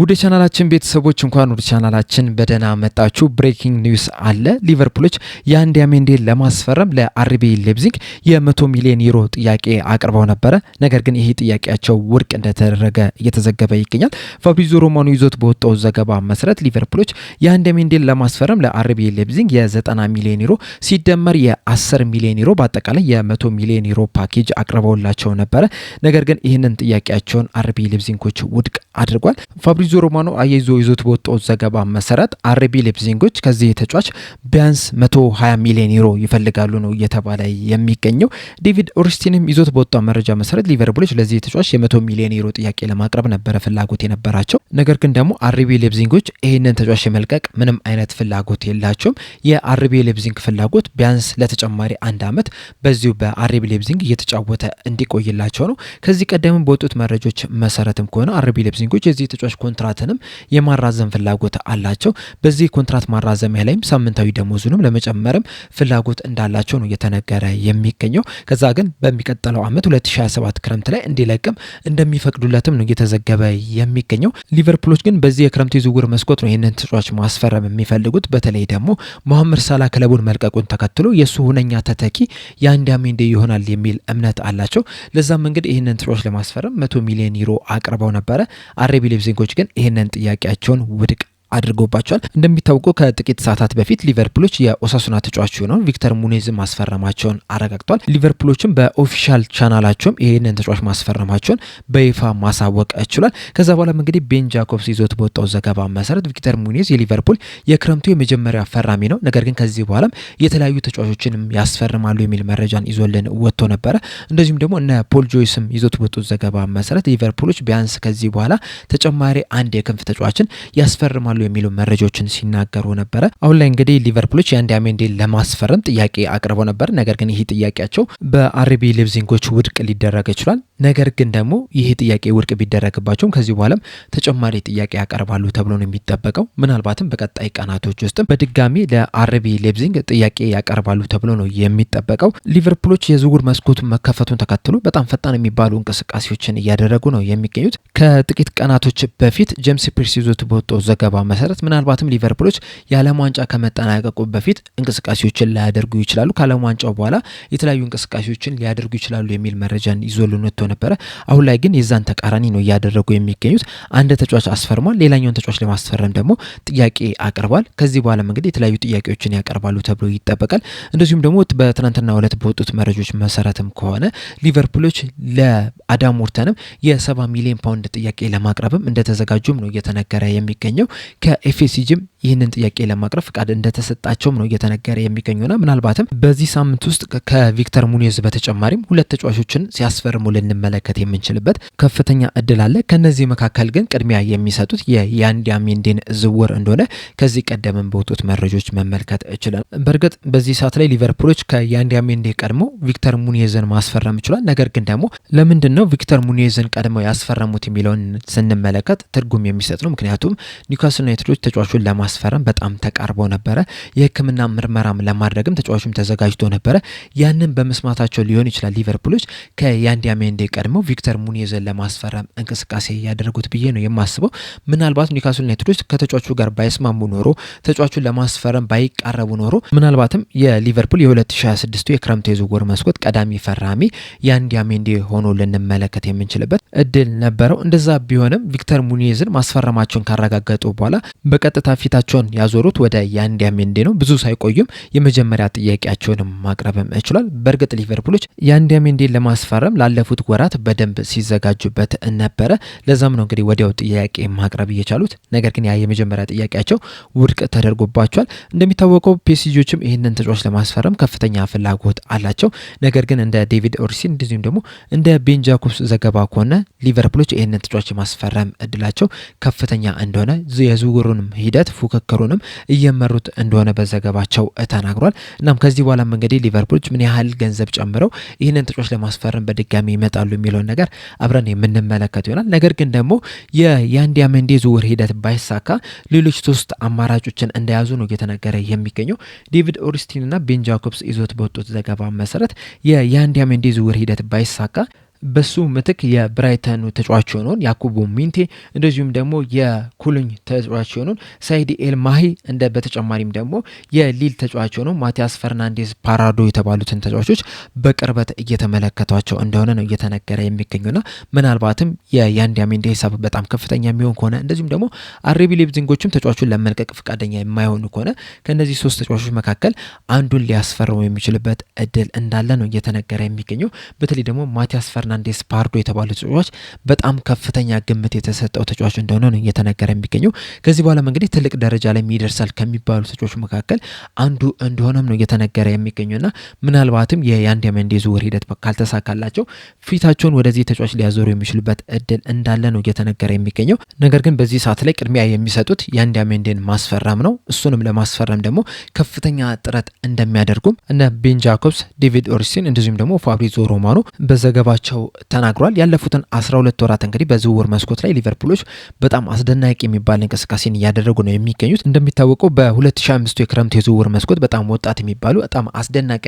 ወደ ቻናላችን ቤተሰቦች እንኳን ወደ ቻናላችን በደህና መጣችሁ። ብሬኪንግ ኒውስ አለ። ሊቨርፑሎች የአንዲያሜንዴን ለማስፈረም ለአርቢ ሌፕዚግ የ100 ሚሊዮን ዩሮ ጥያቄ አቅርበው ነበረ። ነገር ግን ይሄ ጥያቄያቸው ውድቅ እንደተደረገ እየተዘገበ ይገኛል። ፋብሪዚዮ ሮማኖ ይዞት በወጣው ዘገባ መሰረት ሊቨርፑሎች የአንዲያሜንዴን ለማስፈረም ለአርቢ ሌፕዚግ የ90 ሚሊዮን ዩሮ ሲደመር የ10 ሚሊዮን ዩሮ በአጠቃላይ የ100 ሚሊዮን ዩሮ ፓኬጅ አቅርበውላቸው ነበረ። ነገር ግን ይህንን ጥያቄያቸውን አርቢ ሌፕዚጎች ውድቅ አድርጓል። ፋብሪዚዮ ሮማኖ አያይዞ ይዞት በወጣው ዘገባ መሰረት አርቢ ሌፕዚጎች ከዚህ ተጫዋች ቢያንስ 120 ሚሊዮን ዩሮ ይፈልጋሉ ነው እየተባለ የሚገኘው። ዴቪድ ኦርንስቲንም ይዞት በወጣው መረጃ መሰረት ሊቨርፑሎች ለዚህ ተጫዋች የ100 ሚሊዮን ዩሮ ጥያቄ ለማቅረብ ነበረ ፍላጎት የነበራቸው። ነገር ግን ደግሞ አርቢ ሌፕዚጎች ይህንን ተጫዋች የመልቀቅ ምንም አይነት ፍላጎት የላቸውም። የአርቢ ሌፕዚግ ፍላጎት ቢያንስ ለተጨማሪ አንድ ዓመት በዚሁ በአርቢ ሌፕዚግ እየተጫወተ እንዲቆይላቸው ነው። ከዚህ ቀደም በወጡት መረጃዎች መሰረትም ከሆነ አርቢ ሌፕዚጎች የዚህ ተጫዋች ኮንትራትንም የማራዘም ፍላጎት አላቸው። በዚህ ኮንትራት ማራዘሚያ ላይም ሳምንታዊ ደሞዙንም ለመጨመርም ፍላጎት እንዳላቸው ነው እየተነገረ የሚገኘው። ከዛ ግን በሚቀጥለው ዓመት 2027 ክረምት ላይ እንዲለቅም እንደሚፈቅዱለትም ነው እየተዘገበ የሚገኘው። ሊቨርፑሎች ግን በዚህ የክረምት የዝውውር መስኮት ነው ይህንን ተጫዋች ማስፈረም የሚፈልጉት። በተለይ ደግሞ መሐመድ ሳላ ክለቡን መልቀቁን ተከትሎ የሱ ሁነኛ ተተኪ የአንዲያሜንዴ ይሆናል የሚል እምነት አላቸው። ለዛም እንግዲህ ይህንን ተጫዋች ለማስፈረም 100 ሚሊዮን ዩሮ አቅርበው ነበረ። አርቢ ሌፕዚጎች ግን ይህንን ጥያቄያቸውን ውድቅ አድርጎባቸዋል። እንደሚታወቀው ከጥቂት ሰዓታት በፊት ሊቨርፑሎች የኦሳሱና ተጫዋች የሆነውን ቪክተር ሙኔዝ ማስፈረማቸውን አረጋግጧል። ሊቨርፑሎችም በኦፊሻል ቻናላቸውም ይህንን ተጫዋች ማስፈረማቸውን በይፋ ማሳወቅ ችሏል። ከዛ በኋላም እንግዲህ ቤን ጃኮብስ ይዞት በወጣው ዘገባ መሰረት ቪክተር ሙኔዝ የሊቨርፑል የክረምቱ የመጀመሪያ ፈራሚ ነው፣ ነገር ግን ከዚህ በኋላም የተለያዩ ተጫዋቾችንም ያስፈርማሉ የሚል መረጃን ይዞልን ወጥቶ ነበረ። እንደዚሁም ደግሞ እነ ፖል ጆይስም ይዞት በወጡት ዘገባ መሰረት ሊቨርፑሎች ቢያንስ ከዚህ በኋላ ተጨማሪ አንድ የክንፍ ተጫዋችን ያስፈርማሉ የሚሉ መረጃዎችን ሲናገሩ ነበረ። አሁን ላይ እንግዲህ ሊቨርፑሎች የአንዲያሜንዴን ለማስፈረም ጥያቄ አቅርበው ነበር። ነገር ግን ይህ ጥያቄያቸው በአርቢ ሌፕዚጎች ውድቅ ሊደረግ ይችላል። ነገር ግን ደግሞ ይህ ጥያቄ ውድቅ ቢደረግባቸውም ከዚህ በኋላም ተጨማሪ ጥያቄ ያቀርባሉ ተብሎ ነው የሚጠበቀው። ምናልባትም በቀጣይ ቀናቶች ውስጥም በድጋሚ ለአርቢ ሌፕዚግ ጥያቄ ያቀርባሉ ተብሎ ነው የሚጠበቀው። ሊቨርፑሎች የዝውውር መስኮቱን መከፈቱን ተከትሎ በጣም ፈጣን የሚባሉ እንቅስቃሴዎችን እያደረጉ ነው የሚገኙት። ከጥቂት ቀናቶች በፊት ጄምስ ፒርስ ይዞት በወጣው ዘገባ መሰረት ምናልባትም ሊቨርፑሎች የዓለም ዋንጫ ከመጠናቀቁ በፊት እንቅስቃሴዎችን ሊያደርጉ ይችላሉ፣ ከዓለም ዋንጫው በኋላ የተለያዩ እንቅስቃሴዎችን ሊያደርጉ ይችላሉ የሚል መረጃን ይዞልን ወጥቶ ነበረ። አሁን ላይ ግን የዛን ተቃራኒ ነው እያደረጉ የሚገኙት። አንድ ተጫዋች አስፈርሟል፣ ሌላኛውን ተጫዋች ለማስፈረም ደግሞ ጥያቄ አቅርቧል። ከዚህ በኋላም እንግዲህ የተለያዩ ጥያቄዎችን ያቀርባሉ ተብሎ ይጠበቃል። እንደዚሁም ደግሞ በትናንትና ዕለት በወጡት መረጃዎች መሰረትም ከሆነ ሊቨርፑሎች ለአዳም ዎርተንም የ70 ሚሊዮን ፓውንድ ጥያቄ ለማቅረብም እንደተዘጋጁም ነው እየተነገረ የሚገኘው። ከኤፍኤስጂም ይህንን ጥያቄ ለማቅረብ ፍቃድ እንደተሰጣቸውም ነው እየተነገረ የሚገኙና ምናልባትም በዚህ ሳምንት ውስጥ ከቪክተር ሙኔዝ በተጨማሪም ሁለት ተጫዋቾችን ሲያስፈርሙ ልንመለከት የምንችልበት ከፍተኛ እድል አለ። ከነዚህ መካከል ግን ቅድሚያ የሚሰጡት የአንዲያሜንዴን ዝውውር እንደሆነ ከዚህ ቀደም በወጡት መረጃዎች መመልከት ይችላል። በእርግጥ በዚህ ሰዓት ላይ ሊቨርፑሎች ከአንዲያሜንዴ ቀድሞ ቪክተር ሙኔዝን ማስፈረም ይችላል። ነገር ግን ደግሞ ለምንድን ነው ቪክተር ሙኔዝን ቀድመው ያስፈረሙት የሚለውን ስንመለከት ትርጉም የሚሰጥ ነው። ምክንያቱም ኒውካስል ዩናይትዶች ተጫዋቹን ለማስፈረም በጣም ተቃርበው ነበረ። የሕክምና ምርመራም ለማድረግም ተጫዋቹም ተዘጋጅቶ ነበረ። ያንን በመስማታቸው ሊሆን ይችላል ሊቨርፑሎች ከአንዲያሜንዴ ቀድመው ቪክተር ሙኔዝን ለማስፈረም እንቅስቃሴ ያደረጉት ብዬ ነው የማስበው። ምናልባት ኒውካስል ዩናይትዶች ከተጫዋቹ ጋር ባይስማሙ ኖሮ፣ ተጫዋቹን ለማስፈረም ባይቃረቡ ኖሮ ምናልባትም የሊቨርፑል የ2026 የክረምት የዝውውር መስኮት ቀዳሚ ፈራሚ የአንዲያሜንዴ ሆኖ ልንመለከት የምንችልበት እድል ነበረው። እንደዛ ቢሆንም ቪክተር ሙኔዝን ማስፈረማቸውን ካረጋገጡ በኋላ በቀጥታ ፊታቸውን ያዞሩት ወደ የአንዲያሜንዴ ነው። ብዙ ሳይቆዩም የመጀመሪያ ጥያቄያቸውን ማቅረብም ችሏል። በእርግጥ ሊቨርፑሎች የአንዲያሜንዴን ለማስፈረም ላለፉት ወራት በደንብ ሲዘጋጁበት ነበረ። ለዛም ነው እንግዲህ ወዲያው ጥያቄ ማቅረብ እየቻሉት። ነገር ግን ያ የመጀመሪያ ጥያቄያቸው ውድቅ ተደርጎባቸዋል። እንደሚታወቀው ፒኤስጂዎችም ይህንን ተጫዋች ለማስፈረም ከፍተኛ ፍላጎት አላቸው። ነገር ግን እንደ ዴቪድ ኦርንስቲን እንደዚሁም ደግሞ እንደ ቤን ጃኮብስ ዘገባ ከሆነ ሊቨርፑሎች ይህንን ተጫዋች የማስፈረም እድላቸው ከፍተኛ እንደሆነ የዝውውሩንም ሂደት ፉክክሩንም እየመሩት እንደሆነ በዘገባቸው ተናግሯል። እናም ከዚህ በኋላ እንግዲህ ሊቨርፑሎች ምን ያህል ገንዘብ ጨምረው ይህንን ተጫዋች ለማስፈረም በድጋሚ ይመጣሉ የሚለውን ነገር አብረን የምንመለከት ይሆናል። ነገር ግን ደግሞ የአንዲያሜንዴ ዝውውር ሂደት ባይሳካ ሌሎች ሶስት አማራጮችን እንደያዙ ነው እየተነገረ የሚገኘው። ዴቪድ ኦርንስቲን እና ቤን ጃኮብስ ይዞት በወጡት ዘገባ መሰረት የአንዲያሜንዴ ዝውውር ሂደት ባይሳካ በሱ ምትክ የብራይተኑ ተጫዋች የሆነውን ያኩቡ ሚንቴ እንደዚሁም ደግሞ የኩሉኝ ተጫዋች የሆነውን ሳይዲ ኤል ማሂ እንደ በተጨማሪም ደግሞ የሊል ተጫዋች የሆነው ማቲያስ ፈርናንዴዝ ፓራዶ የተባሉትን ተጫዋቾች በቅርበት እየተመለከቷቸው እንደሆነ ነው እየተነገረ የሚገኙና ምናልባትም የያንዲያሜንዴ ሂሳብ በጣም ከፍተኛ የሚሆን ከሆነ እንደዚሁም ደግሞ አርቢ ሌፕዚንጎችም ተጫዋቹን ለመልቀቅ ፈቃደኛ የማይሆኑ ከሆነ ከነዚህ ሶስት ተጫዋቾች መካከል አንዱን ሊያስፈርሙ የሚችልበት እድል እንዳለ ነው እየተነገረ የሚገኘው። በተለይ ደግሞ ማቲያስ ፈርናንዴዝ ፓራዶ የተባለው ተጫዋች በጣም ከፍተኛ ግምት የተሰጠው ተጫዋች እንደሆነ ነው እየተነገረ የሚገኘው። ከዚህ በኋላ እንግዲህ ትልቅ ደረጃ ላይ የሚደርሳል ከሚባሉ ተጫዋቾች መካከል አንዱ እንደሆነም ነው እየተነገረ የሚገኘውና ምናልባትም የያንዲያሜንዴ ዝውውር ሂደት ካልተሳካላቸው ፊታቸውን ወደዚህ ተጫዋች ሊያዞሩ የሚችሉበት እድል እንዳለ ነው እየተነገረ የሚገኘው። ነገር ግን በዚህ ሰዓት ላይ ቅድሚያ የሚሰጡት ያንዲያሜንዴን ማስፈረም ነው። እሱንም ለማስፈረም ደግሞ ከፍተኛ ጥረት እንደሚያደርጉም እነ ቤን ጃኮብስ፣ ዴቪድ ኦርሲን እንደዚሁም ደግሞ ፋብሪዞ ሮማኖ በዘገባቸው ተናግሯል። ያለፉትን 12 ወራት እንግዲህ በዝውውር መስኮት ላይ ሊቨርፑሎች በጣም አስደናቂ የሚባል እንቅስቃሴን እያደረጉ ነው የሚገኙት። እንደሚታወቀው በ2005 የክረምት የዝውውር መስኮት በጣም ወጣት የሚባሉ በጣም አስደናቂ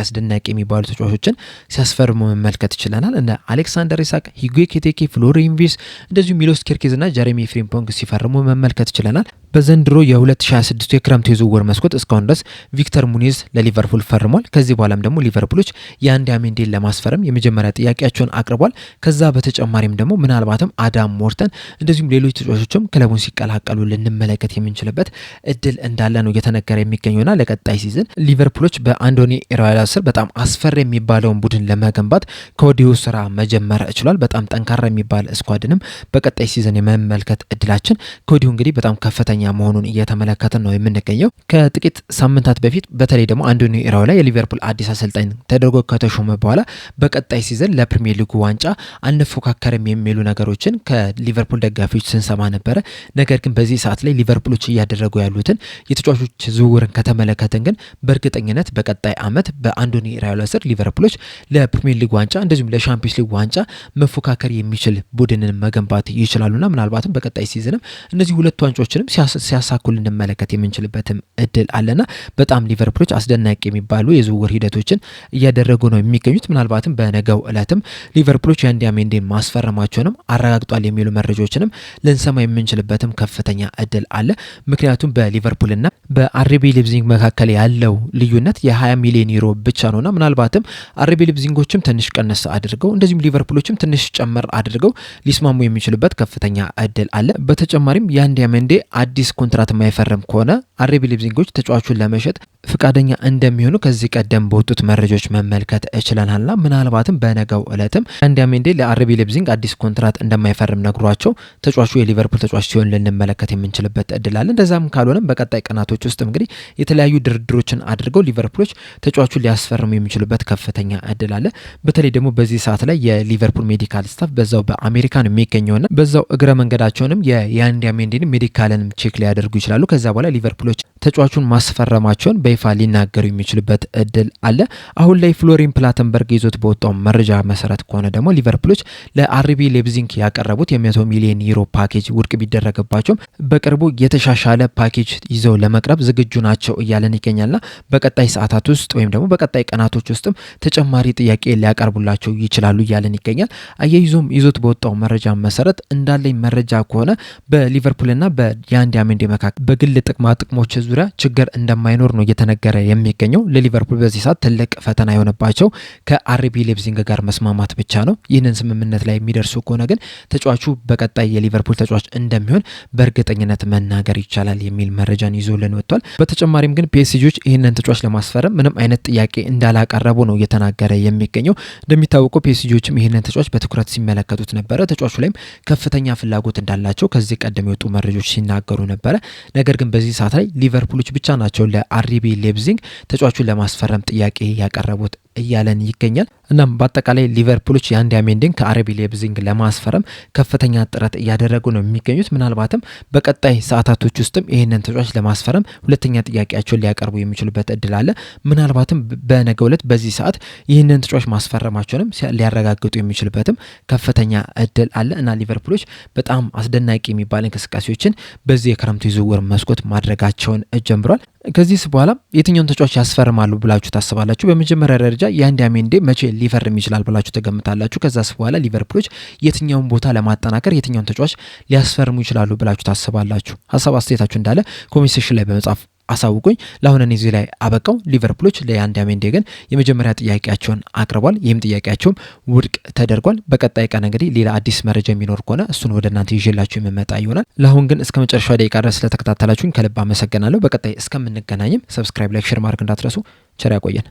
የሚባሉ ተጫዋቾችን ሲያስፈርሙ መመልከት ይችላል። እነ አሌክሳንደር ኢሳክ፣ ሂጉ ኤኪቲኬ፣ ፍሎሪን ቪርትዝ እንደዚሁም ሚሎስ ኬርኬዝ እና ጀሬሚ ፍሪምፖንግ ሲፈርሙ መመልከት ይችላል። በዘንድሮ የ2026 የክረምት የዝውውር መስኮት እስካሁን ድረስ ቪክተር ሙኒዝ ለሊቨርፑል ፈርሟል። ከዚህ በኋላም ደግሞ ሊቨርፑሎች ያንዲያሜንዴን ለማስፈረም የመጀመሪያ ጥያቄያቸውን አቅርቧል። ከዛ በተጨማሪም ደግሞ ምናልባትም አዳም ሞርተን እንደዚሁም ሌሎች ተጫዋቾችም ክለቡን ሲቀላቀሉ ልንመለከት የምንችልበት እድል እንዳለ ነው እየተነገረ የሚገኘውና ለቀጣይ ሲዝን ሊቨርፑሎች በአንዶኒ ኢራዮላ ስር በጣም አስፈሪ የሚባለውን ቡድን ለመገንባት ከወዲሁ ስራ መጀመር ችሏል። በጣም ጠንካራ የሚባል ስኳድንም በቀጣይ ሲዝን የመመልከት እድላችን ከወዲሁ እንግዲህ በጣም ከፍተኛ መሆኑን እየተመለከትን ነው የምንገኘው። ከጥቂት ሳምንታት በፊት በተለይ ደግሞ አንዶኒ ኢራዮላ የሊቨርፑል አዲስ አሰልጣኝ ተደርጎ ከተሾመ በኋላ በቀጣይ ሲዝን ለፕሪሚየር ሊጉ ዋንጫ አንፎካከርም የሚሉ ነገሮችን ከሊቨርፑል ደጋፊዎች ስንሰማ ነበረ። ነገር ግን በዚህ ሰዓት ላይ ሊቨርፑሎች እያደረጉ ያሉትን የተጫዋቾች ዝውውርን ከተመለከትን ግን በእርግጠኝነት በቀጣይ ዓመት በአንዶኒ ኢራዮላ ስር ሊቨርፑሎች ለፕሪሚየር ሊግ ዋንጫ እንደዚሁም ለሻምፒዮንስ ሊግ ዋንጫ መፎካከር የሚችል ቡድንን መገንባት ይችላሉና ምናልባትም በቀጣይ ሲዝንም እነዚህ ሁለት ዋንጫዎችንም ሲያሳኩ ልንመለከት የምንችልበትም እድል አለና በጣም ሊቨርፑሎች አስደናቂ የሚባሉ የዝውውር ሂደቶችን እያደረጉ ነው የሚገኙት። ምናልባትም በነገው እለትም ሊቨርፑሎች ያንዲያሜንዴን ማስፈረማቸውንም አረጋግጧል የሚሉ መረጃዎችንም ልንሰማ የምንችልበትም ከፍተኛ እድል አለ። ምክንያቱም በሊቨርፑልና በአርቢ ሊፕዚንግ መካከል ያለው ልዩነት የ20 ሚሊዮን ዩሮ ብቻ ነውና ምናልባትም አርቢ ሊፕዚንጎችም ትንሽ ቀነስ አድርገው እንደዚሁም ሊቨርፑሎችም ትንሽ ጨመር አድርገው ሊስማሙ የሚችሉበት ከፍተኛ እድል አለ። በተጨማሪም ያንዲያሜንዴ አዲስ ኮንትራት የማይፈርም ከሆነ አርቢ ሊፕዚንጎች ተጫዋቹን ለመሸጥ ፍቃደኛ እንደሚሆኑ ከዚህ ቀደም በወጡት መረጃዎች መመልከት እችለናልና ምናልባትም በነገው እለትም ያንዲያሜንዴ ለአርቢ ሊፕዚንግ አዲስ ኮንትራት እንደማይፈርም ነግሯቸው ተጫዋቹ የሊቨርፑል ተጫዋች ሲሆን ልንመለከት የምንችልበት እድል አለ። እንደዛም ካልሆነም በቀጣይ ቀናቶች ውስጥ እንግዲህ የተለያዩ ድርድሮችን አድርገው ሊቨርፑሎች ተጫዋቹን ሊያስፈርሙ የሚችሉበት ከፍተኛ እድል አለ። በተለይ ደግሞ በዚህ ሰዓት ላይ የሊቨርፑል ሜዲካል ስታፍ በዛው በአሜሪካ ነው የሚገኘውና በዛው እግረ መንገዳቸውንም የያንዲያሜንዴን ሜዲካልን ቼክ ሊያደርጉ ይችላሉ። ከዛ በኋላ ሊቨርፑሎች ተጫዋቹን ማስፈረማቸውን በይፋ ሊናገሩ የሚችሉበት እድል አለ። አሁን ላይ ፍሎሪን ፕላተንበርግ ይዞት በወጣው መረጃ መሰረት ከሆነ ደግሞ ሊቨርፑሎች ለአርቢ ሌፕዚንግ ያቀረቡት የ100 ሚሊዮን ዩሮ ፓኬጅ ውድቅ ቢደረግባቸውም በቅርቡ የተሻሻለ ፓኬጅ ይዘው ለመቅረብ ዝግጁ ናቸው እያለን ይገኛልና በቀጣይ ሰዓታት ውስጥ ወይም ደግሞ በቀጣይ ቀናቶች ውስጥም ተጨማሪ ጥያቄ ሊያቀርቡላቸው ይችላሉ እያለን ይገኛል። አያይዞም ይዞት በወጣው መረጃ መሰረት እንዳለኝ መረጃ ከሆነ በሊቨርፑልና በያንዲያሜንዴ መካከል በግል ጥቅማ ጥቅሞች ዙሪያ ችግር እንደማይኖር ነው እየተነገረ የሚገኘው። ለሊቨርፑል በዚህ ሰዓት ትልቅ ፈተና የሆነባቸው ከአርቢ ሌፕዚንግ ጋር መስማማት ብቻ ነው። ይህንን ስምምነት ላይ የሚደርሱ ከሆነ ግን ተጫዋቹ በቀጣይ የሊቨርፑል ተጫዋች እንደሚሆን በእርግጠኝነት መናገር ይቻላል የሚል መረጃን ይዞልን ወጥቷል። በተጨማሪም ግን ፒኤስጂዎች ይህንን ተጫዋች ለማስፈረም ምንም አይነት ጥያቄ እንዳላቀረቡ ነው እየተናገረ የሚገኘው። እንደሚታወቀው ፒኤስጂዎችም ይህንን ተጫዋች በትኩረት ሲመለከቱት ነበረ። ተጫዋቹ ላይም ከፍተኛ ፍላጎት እንዳላቸው ከዚህ ቀደም የወጡ መረጃዎች ሲናገሩ ነበረ። ነገር ግን በዚህ ሰዓት ላይ ሊቨርፑሎች ብቻ ናቸው ለአርቢ ሌፕዚንግ ተጫዋቹን ለማስፈረም ጥያቄ ያቀረቡት እያለን ይገኛል። እናም በአጠቃላይ ሊቨርፑሎች ያንዲያሜንዴን ከአርቢ ሌፕዚንግ ለማስፈረም ከፍተኛ ጥረት እያደረጉ ነው የሚገኙት። ምናልባትም በቀጣይ ሰዓታቶች ውስጥም ይህንን ተጫዋች ለማስፈረም ሁለተኛ ጥያቄያቸውን ሊያቀርቡ የሚችሉበት እድል አለ። ምናልባትም በነገው ዕለት በዚህ ሰዓት ይህንን ተጫዋች ማስፈረማቸውንም ሊያረጋግጡ የሚችልበትም ከፍተኛ እድል አለ እና ሊቨርፑሎች በጣም አስደናቂ የሚባል እንቅስቃሴዎችን በዚህ የክረምቱ ዝውውር መስኮት ማድረጋቸውን ጀምሯል። ከዚህ በኋላ የትኛውን ተጫዋች ያስፈርማሉ ብላችሁ ታስባላችሁ? በመጀመሪያ ደረጃ ደረጃ ያንዲያሜንዴ መቼ ሊፈርም ይችላል ብላችሁ ተገምታላችሁ? ከዛስ በኋላ ሊቨርፑሎች የትኛውን ቦታ ለማጠናከር የትኛውን ተጫዋች ሊያስፈርሙ ይችላሉ ብላችሁ ታስባላችሁ? ሀሳብ አስተያየታችሁ እንዳለ ኮሜንት ሴክሽን ላይ በመጻፍ አሳውቁኝ። ለአሁን እኔ እዚህ ላይ አበቃው። ሊቨርፑሎች ለያንዲያሜንዴ ግን የመጀመሪያ ጥያቄያቸውን አቅርቧል። ይህም ጥያቄያቸውም ውድቅ ተደርጓል። በቀጣይ ቀን እንግዲህ ሌላ አዲስ መረጃ የሚኖር ከሆነ እሱን ወደ እናንተ ይዤላችሁ የምመጣ ይሆናል። ለአሁን ግን እስከ መጨረሻው ደቂቃ ድረስ ስለተከታተላችሁኝ ከልብ አመሰግናለሁ። በቀጣይ እስከምንገናኝም ሰብስክራይብ፣ ላይክ፣ ሼር ማድረግ እንዳትረሱ። ቸር ያቆየን።